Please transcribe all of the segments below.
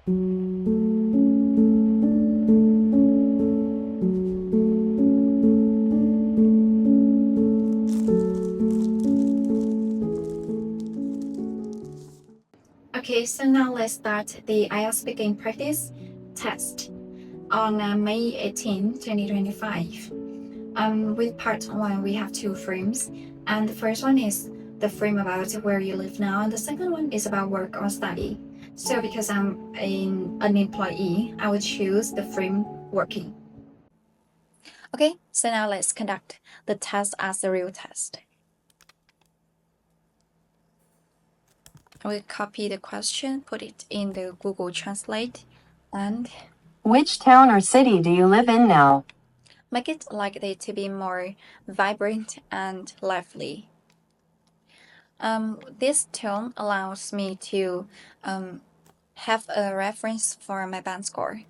Okay, so now let's start the IELTS speaking practice test on May 18, 2025. With part 1, we have 2 frames, and the first one is the frame about where you live now, and the second one is about work or study. So because I'm an employee, I would choose the frame working. Okay, so now let's conduct the test as a real test. I will copy the question, put it in the Google Translate, and which town or city do you live in now? Make it likely to be more vibrant and lively. This tone allows me to have a reference for my band score.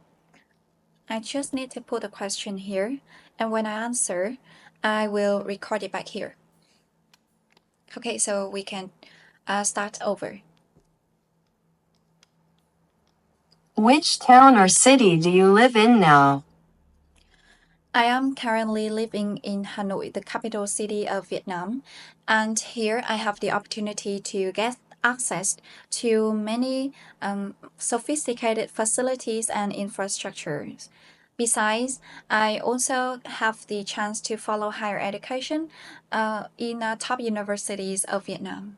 I just need to put a question here, and when I answer, I will record it back here. Okay, so we can start over. Which town or city do you live in now? I am currently living in Hanoi, the capital city of Vietnam, and here I have the opportunity to get access to many sophisticated facilities and infrastructures. Besides, I also have the chance to follow higher education in top universities of Vietnam.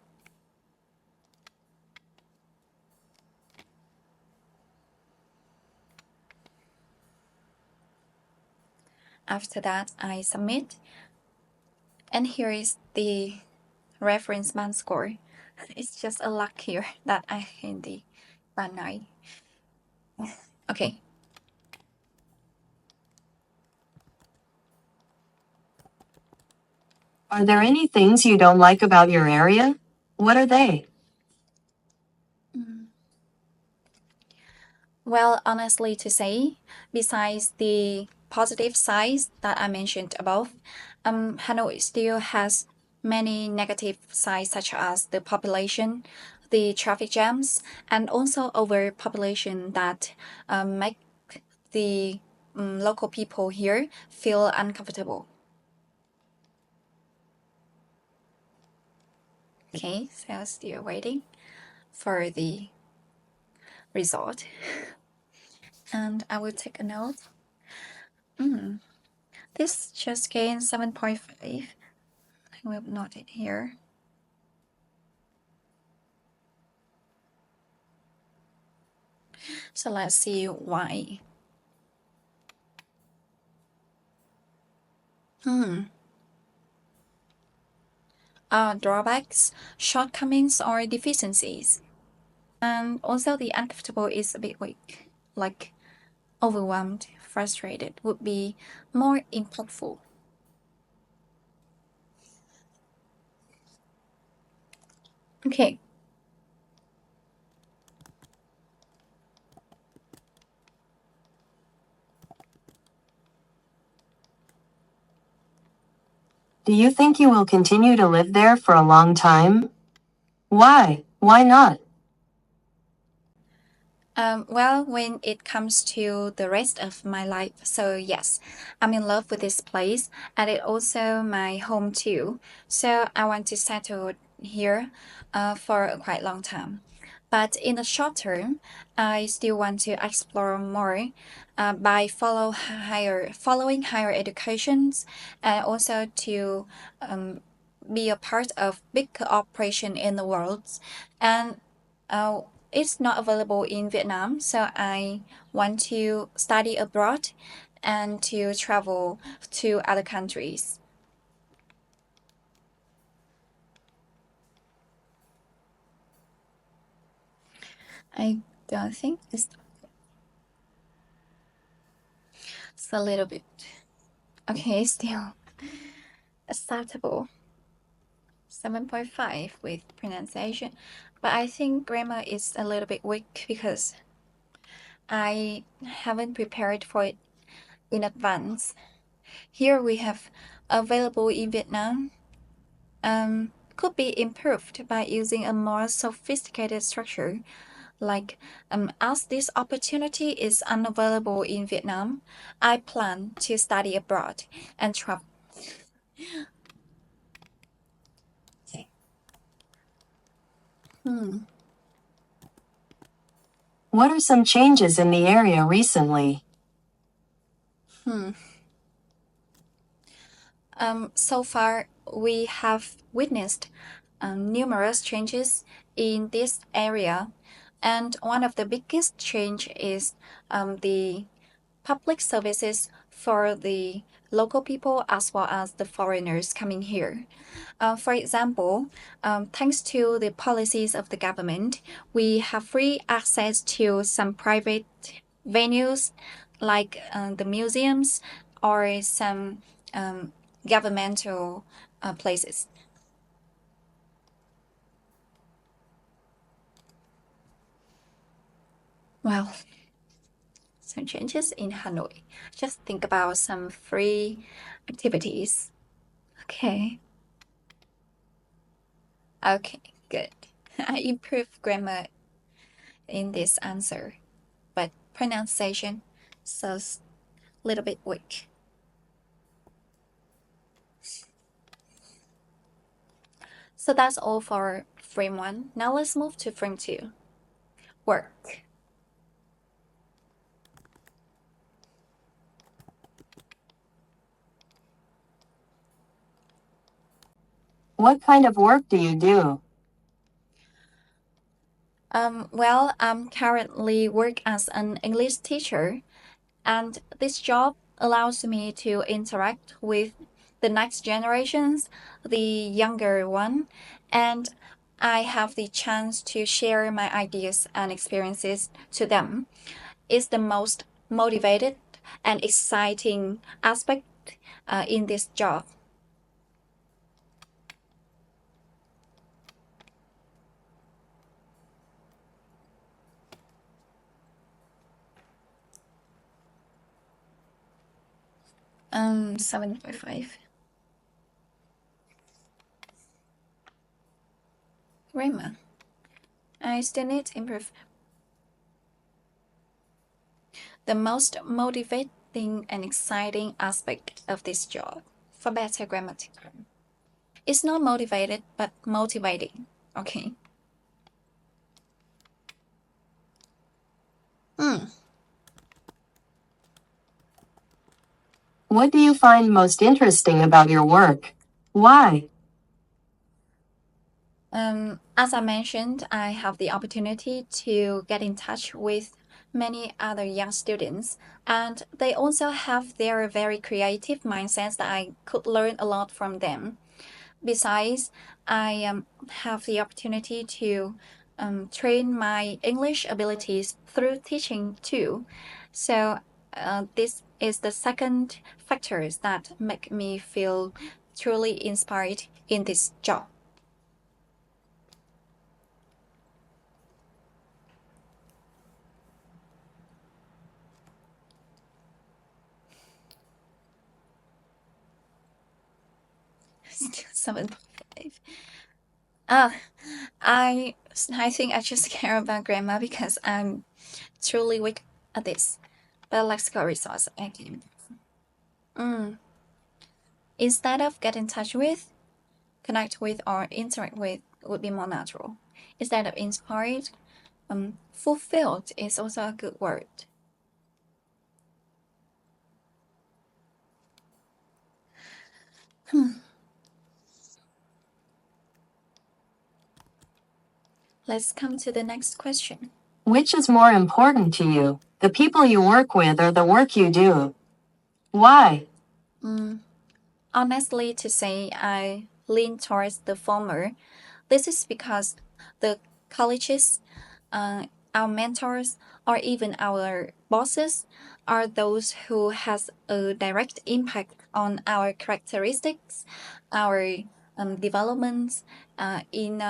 After that, I submit, and here is the reference band score. It's just a luck here that I in the band 9. Okay. Are there any things you don't like about your area? What are they? Well, honestly to say, besides the positive sides that I mentioned above, Hanoi still has many negative sides such as the population, the traffic jams, and also overpopulation that make the local people here feel uncomfortable. Okay, so still waiting for the result. And I will take a note. This just gained 7.5. I will note it here. So let's see why. Drawbacks, shortcomings, or deficiencies. And also the uncomfortable is a bit weak, like overwhelmed, frustrated would be more impactful. Okay. Do you think you will continue to live there for a long time? Why? Why not? Well, when it comes to the rest of my life, so yes, I'm in love with this place, and it also my home too. So I want to settle here for a quite long time. But in the short term, I still want to explore more by following higher educations, and also to be a part of big cooperation in the world. And it's not available in Vietnam, so I want to study abroad and to travel to other countries. I don't think it's a little bit okay, still acceptable. 7.5 with pronunciation, but I think grammar is a little bit weak because I haven't prepared for it in advance. Here we have available in Vietnam. Could be improved by using a more sophisticated structure Like, as this opportunity is unavailable in Vietnam, I plan to study abroad and travel. Okay. Hmm. What are some changes in the area recently? Hmm. So far, we have witnessed numerous changes in this area, and one of the biggest change is the public services for the local people as well as the foreigners coming here. For example, thanks to the policies of the government, we have free access to some private venues like the museums or some um, governmental places. Well, some changes in Hanoi. Just think about some free activities. Okay. Okay, good. I improved grammar in this answer, but pronunciation so little bit weak. So that's all for frame one. Now let's move to frame two. Work. What kind of work do you do? Well, I'm currently work as an English teacher, and this job allows me to interact with the next generations, the younger one, and I have the chance to share my ideas and experiences to them. It's the most motivated and exciting aspect in this job. 7.5. Grammar. I still need to improve. The most motivating and exciting aspect of this job for better grammatical. It's not motivated, but motivating. Okay. Hmm. What do you find most interesting about your work? Why? As I mentioned, I have the opportunity to get in touch with many other young students, and they also have their very creative mindsets that I could learn a lot from them. Besides, I have the opportunity to train my English abilities through teaching too. So this is the second factors that make me feel truly inspired in this job. 7.5. Ah, I think I just care about grammar because I'm truly weak at this. But lexical resource, I can. Mm. Instead of get in touch with, connect with, or interact with would be more natural. Instead of inspired, fulfilled is also a good word. Let's come to the next question. Which is more important to you, the people you work with or the work you do? Why? Mm, honestly, to say, I lean towards the former. This is because the colleges, uh, our mentors, or even our bosses are those who has a direct impact on our characteristics, our developments in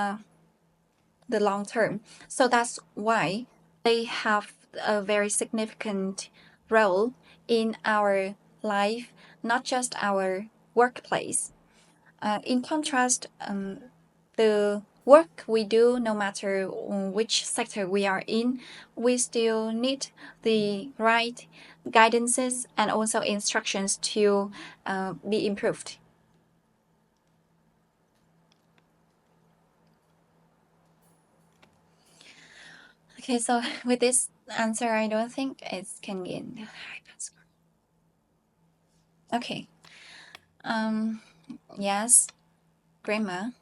the long term. So that's why they have a very significant role in our life, not just our workplace. In contrast, the work we do, no matter which sector we are in, we still need the right guidances and also instructions to be improved. Okay, so with this answer, I don't think it can get the high pass score. Okay. Yes, grammar.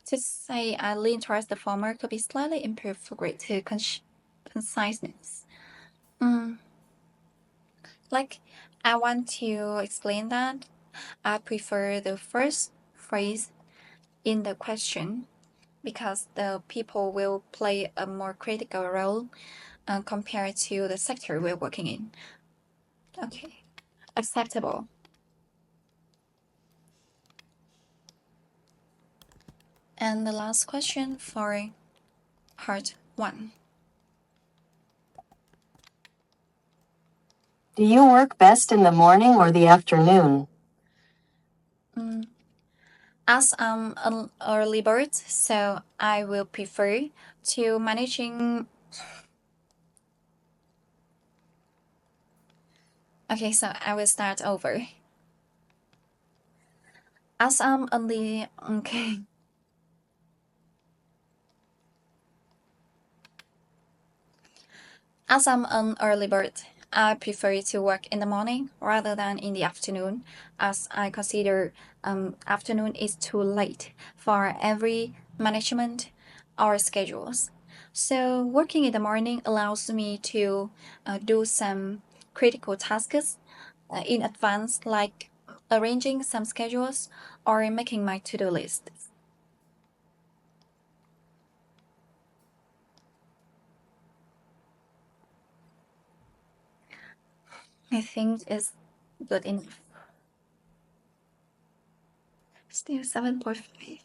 To say I lean towards the former could be slightly improved for greater conciseness. Mm, like, I want to explain that I prefer the first phrase in the question because the people will play a more critical role compared to the sector we're working in. Okay, acceptable. And the last question for part 1. Do you work best in the morning or the afternoon? As I'm an early bird, so I will prefer to managing. Okay, so I will start over. As I'm only okay. As I'm an early bird, I prefer to work in the morning rather than in the afternoon, as I consider afternoon is too late for every management or schedules. So working in the morning allows me to do some critical tasks in advance, like arranging some schedules or making my to-do list. I think it's good enough. Still 7.5.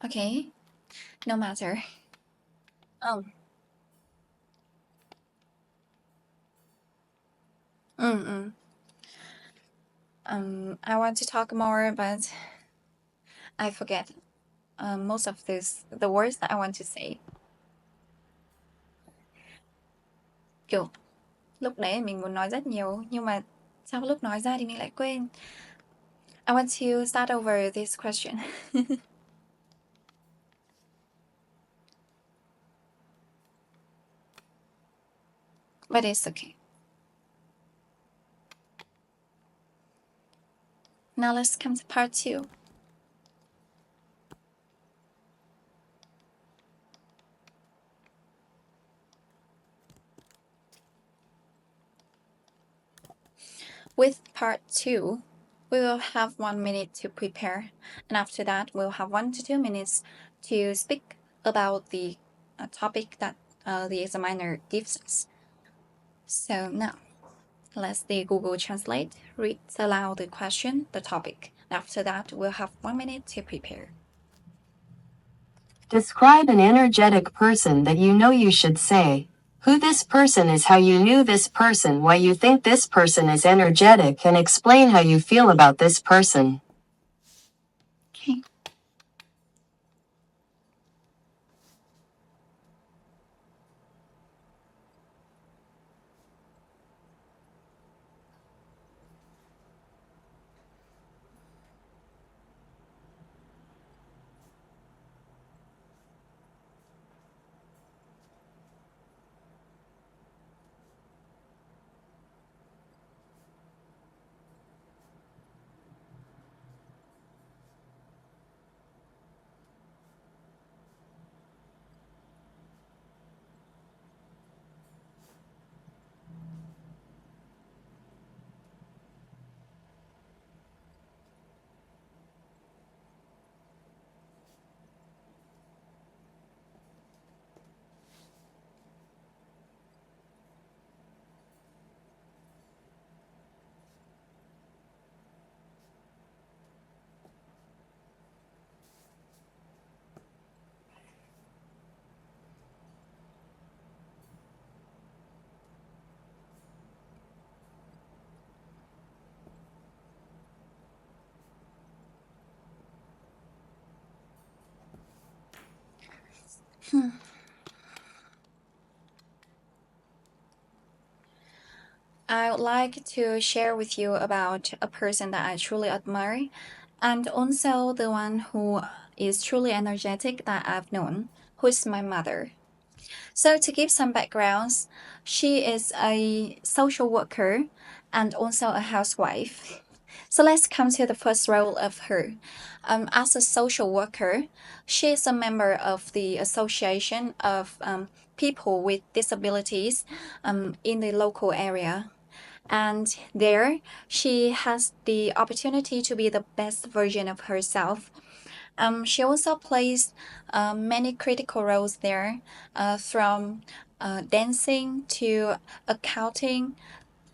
Okay, no matter. Oh. Mm-mm. I want to talk more, but I forget most of the words that I want to say. Kiểu lúc đấy mình muốn nói rất nhiều, nhưng mà sau lúc nói ra thì mình lại quên. I want to start over this question. But it's okay. Now let's come to part 2. With part 2, we will have 1 minute to prepare, and after that, we'll have 1 to 2 minutes to speak about the topic that the examiner gives us. So now, let's the Google Translate read aloud the question, the topic. After that, we'll have 1 minute to prepare. Describe an energetic person that you know you should say. Who this person is, how you knew this person, why you think this person is energetic, and explain how you feel about this person. Okay. I would like to share with you about a person that I truly admire, and also the one who is truly energetic that I've known, who is my mother. So, to give some backgrounds, she is a social worker and also a housewife. So, let's come to the first role of her. As a social worker, she is a member of the Association of People with Disabilities in the local area. And there, she has the opportunity to be the best version of herself. She also plays many critical roles there, from dancing to accounting,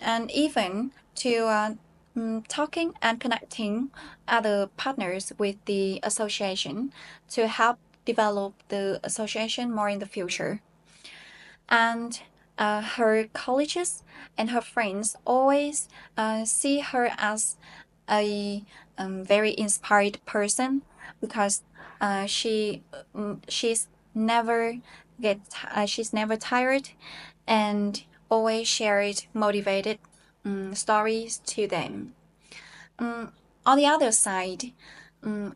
and even to talking and connecting other partners with the association to help develop the association more in the future. And her colleagues and her friends always see her as a very inspired person because she she's never tired and always shared motivated stories to them. Um, on the other side,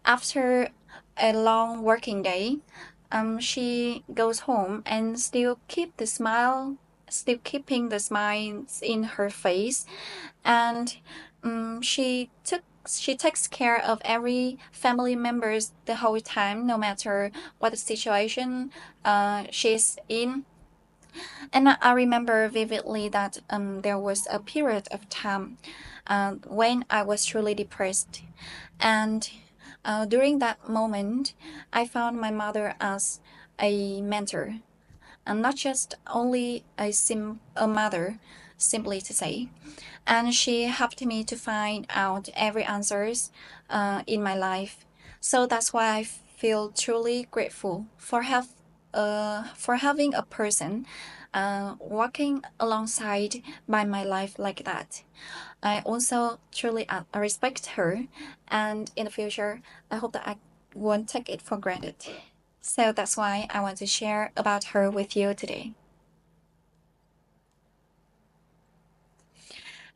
after a long working day, she goes home and still keeping the smiles in her face, and she takes care of every family members the whole time, no matter what the situation she's in. And I remember vividly that there was a period of time when I was truly depressed. And during that moment, I found my mother as a mentor, and not just only a mother, simply to say. And she helped me to find out every answers in my life. So that's why I feel truly grateful for having a person walking alongside by my life like that. I also truly respect her, and in the future, I hope that I won't take it for granted. So that's why I want to share about her with you today.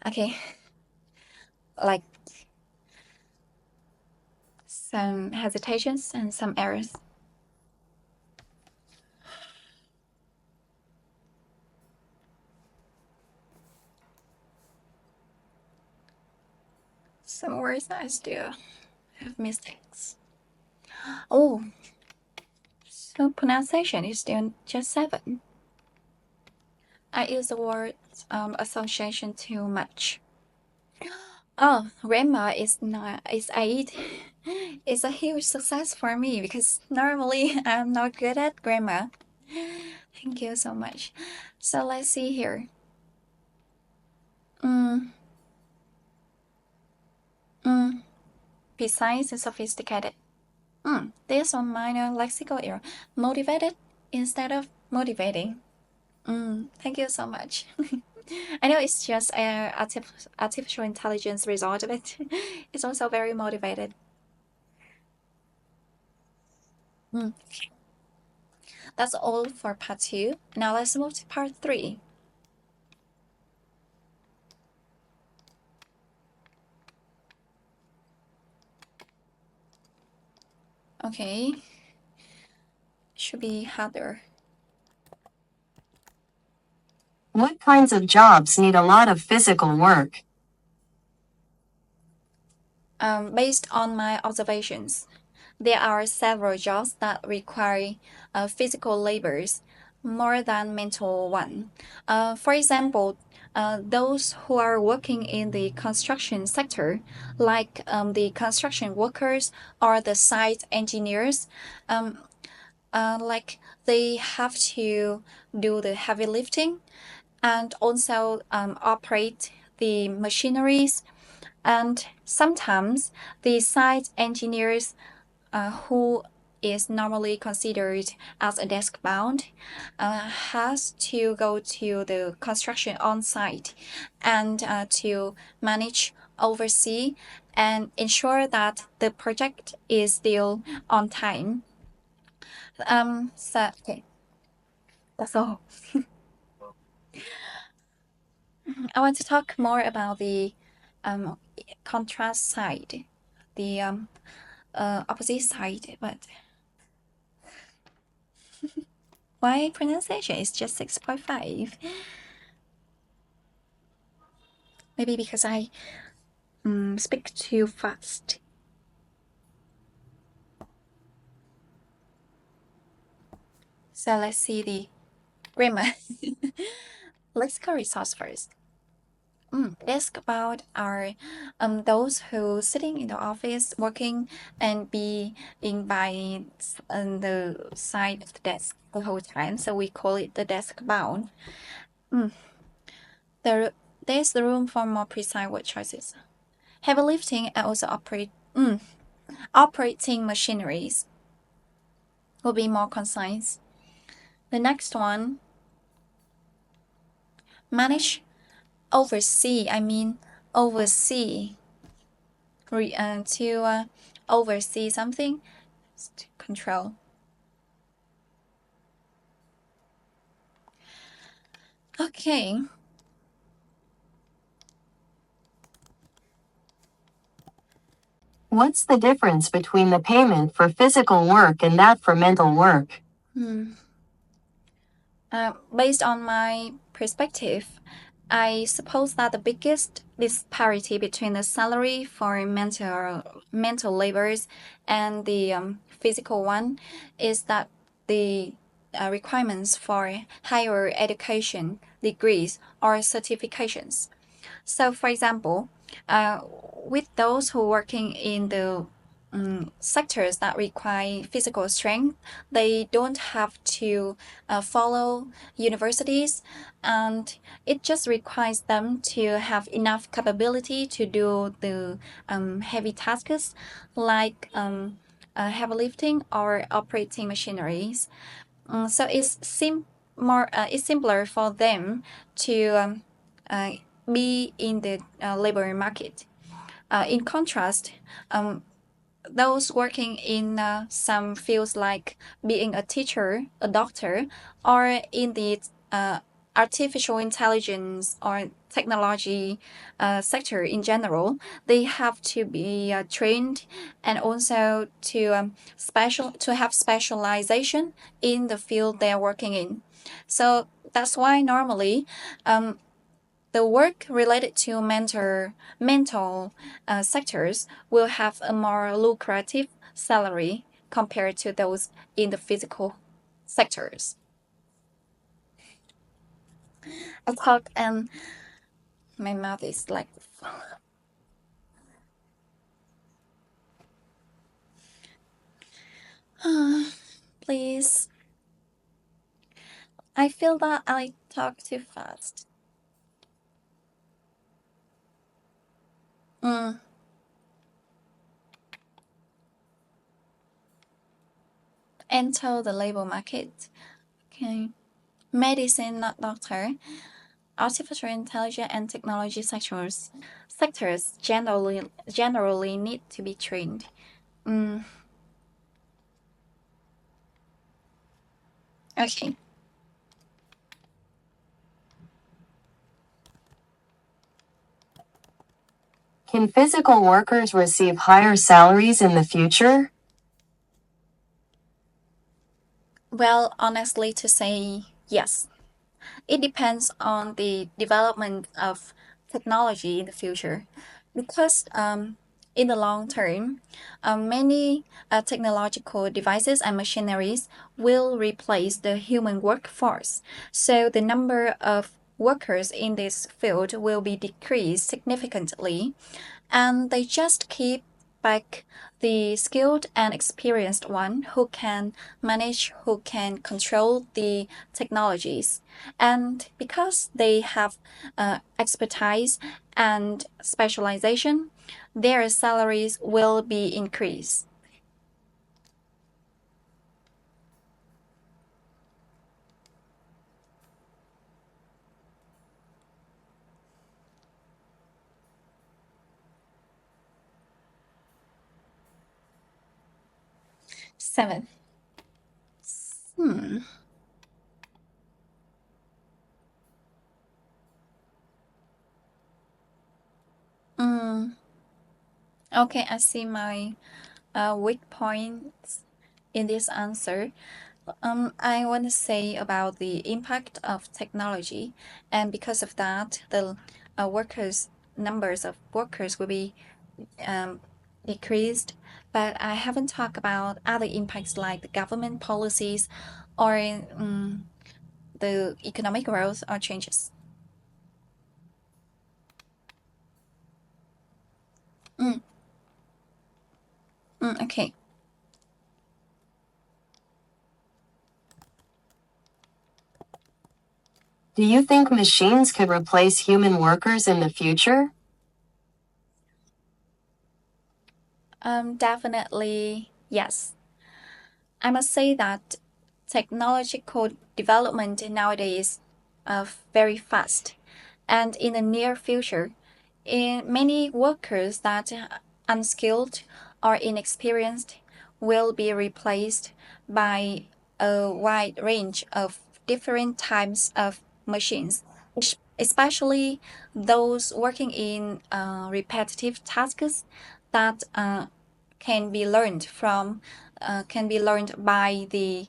Okay, like some hesitations and some errors. Some words I still have mistakes. Oh, so pronunciation is still just 7. I use the word association too much. Oh, grandma is not is 8. It's a huge success for me because normally I'm not good at grammar. Thank you so much. So let's see here. Mm, mm, Precise and sophisticated. This on minor lexical error. Motivated instead of motivating. Thank you so much. I know it's just a artificial intelligence result of it. It's also very motivated. Mm. That's all for part 2. Now let's move to part 3. Okay, should be harder. What kinds of jobs need a lot of physical work? Based on my observations, there are several jobs that require physical labors more than mental one. For example, those who are working in the construction sector, like the construction workers or the site engineers, um, like they have to do the heavy lifting and also operate the machineries. And sometimes the site engineers, who is normally considered as a desk bound, has to go to the construction on site and to manage, oversee, and ensure that the project is still on time. So okay, that's all. I want to talk more about the um, contrast side, the opposite side, but my pronunciation is just 6.5. Maybe because I speak too fast. So let's see the grammar. Lexical resource first. Desk about are those who sitting in the office working and be in by on the side of the desk the whole time. So we call it the desk bound. Mm. There, there's the room for more precise word choices. Heavy lifting and also operating machineries will be more concise. The next one, manage, oversee. I mean, oversee. To oversee something, to control. Okay. What's the difference between the payment for physical work and that for mental work? Based on my perspective, I suppose that the biggest disparity between the salary for mental labors and the physical one is that the requirements for higher education, degrees, or certifications. So, for example, uh, with those who working in the sectors that require physical strength, they don't have to follow universities, and it just requires them to have enough capability to do the heavy tasks like heavy lifting or operating machineries. So it's simpler for them to uh, be in the labor market. In contrast, um, those working in some fields like being a teacher, a doctor, or in the uh, artificial intelligence or technology sector in general, they have to be trained and also to have specialization in the field they are working in. So that's why normally the work related to mental sectors will have a more lucrative salary compared to those in the physical sectors. I talk and my mouth is like, please. I feel that I talk too fast. Mm, enter the labor market. Okay. Medicine, not doctor. Artificial intelligence and technology sectors generally need to be trained. Mm, okay. Can physical workers receive higher salaries in the future? Well, honestly, to say yes, it depends on the development of technology in the future, because in the long term, many technological devices and machineries will replace the human workforce. So the number of workers in this field will be decreased significantly, and they just keep back the skilled and experienced one who can manage, who can control the technologies. And because they have expertise and specialization, their salaries will be increased. Seven. Mm, okay, I see my weak points in this answer. I want to say about the impact of technology, and because of that, the workers numbers of workers will be um, decreased. But I haven't talked about other impacts like the government policies or the economic growth or changes. Mm, okay. Do you think machines could replace human workers in the future? Definitely yes. I must say that technological development nowadays are very fast, and in the near future, in many workers that are unskilled or inexperienced will be replaced by a wide range of different types of machines, especially those working in repetitive tasks that can be learned by the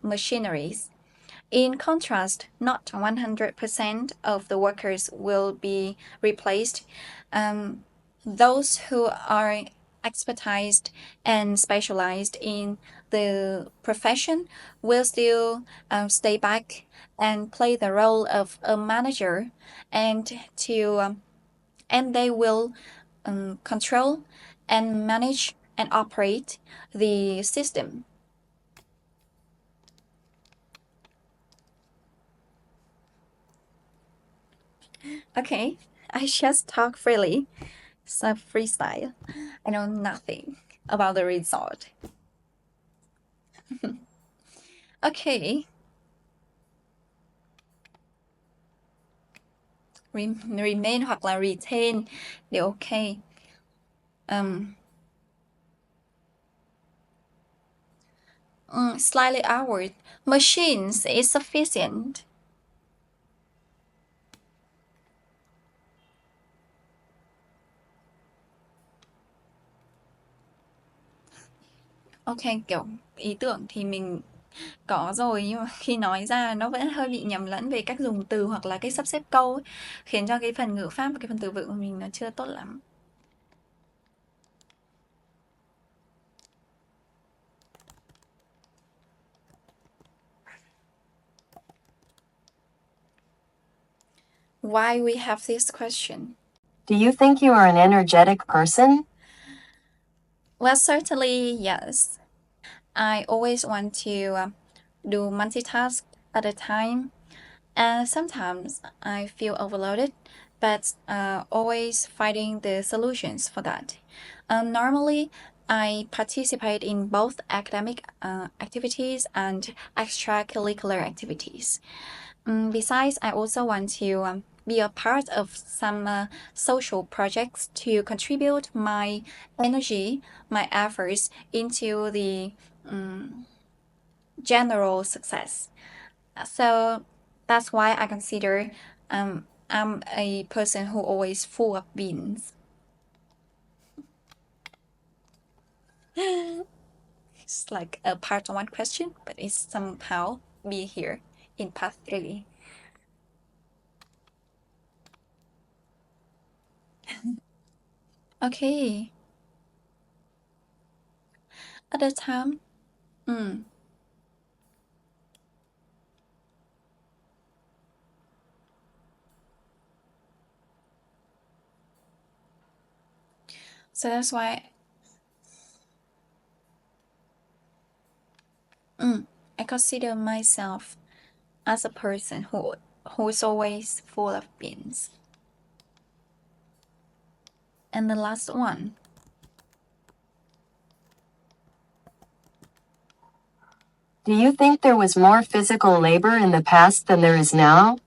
machineries. In contrast, not 100% of the workers will be replaced. Um, those who are expertised and specialized in the profession will still stay back and play the role of a manager, and to and they will control and manage and operate the system. Okay, I just talk freely. It's a freestyle. I know nothing about the result. Okay, remain hoặc là retain đều ok. Um, slightly outward. Machines is sufficient. Ok, kiểu ý tưởng thì mình có rồi, nhưng mà khi nói ra nó vẫn hơi bị nhầm lẫn về cách dùng từ hoặc là cách sắp xếp câu ấy, khiến cho cái phần ngữ pháp và cái phần từ vựng của mình nó chưa tốt lắm. Why we have this question? Do you think you are an energetic person? Well, certainly yes. I always want to do multitask at a time, and sometimes I feel overloaded, but always finding the solutions for that. Normally, I participate in both academic activities and extracurricular activities. Besides, I also want to be a part of some social projects to contribute my energy, my efforts into the general success. So that's why I consider I'm a person who always full of beans. It's like a part one question, but it's somehow be here in part three. Okay. At the time, mm, so that's why I consider myself as a person who is always full of beans. And the last one, Do you think there was more physical labor in the past than there is now?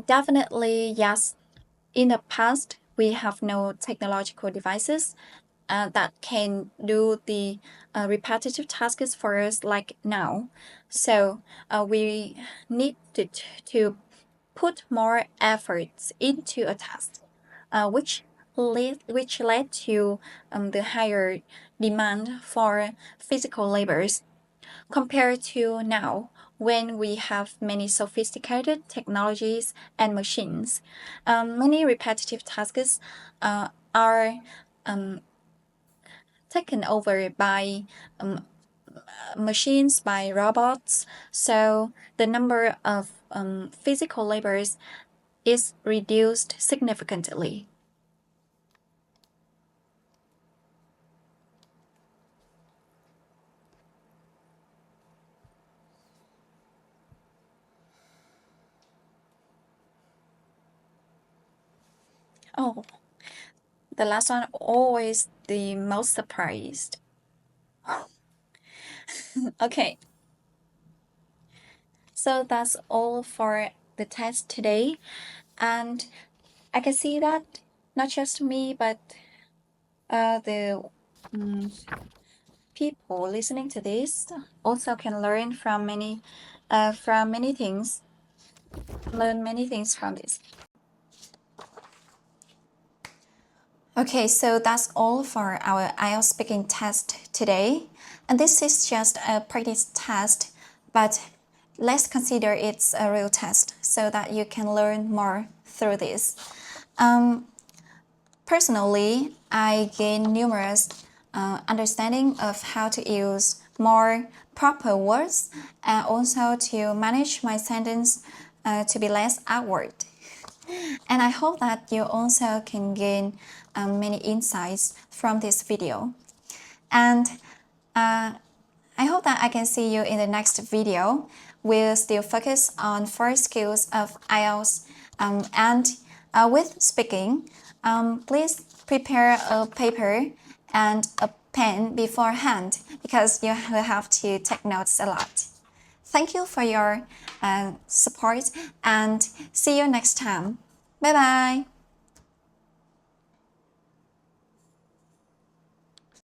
definitely yes. In the past, we have no technological devices, that can do the repetitive tasks for us like now. So we need to put more efforts into a task, which led to the higher demand for physical labors compared to now when we have many sophisticated technologies and machines. Many repetitive tasks are taken over by machines, by robots, so the number of physical labors is reduced significantly. Oh, the last one always the most surprised. Okay, so that's all for the test today, and I can see that not just me, but the people listening to this also can learn from many things, learn many things from this. Okay, so that's all for our IELTS speaking test today. And this is just a practice test, but let's consider it's a real test so that you can learn more through this. Personally, I gained numerous understanding of how to use more proper words and also to manage my sentence to be less awkward. And I hope that you also can gain many insights from this video. And I hope that I can see you in the next video. We'll still focus on 4 skills of IELTS and with speaking. Please prepare a paper and a pen beforehand because you will have to take notes a lot. Thank you for your support and see you next time. Bye bye.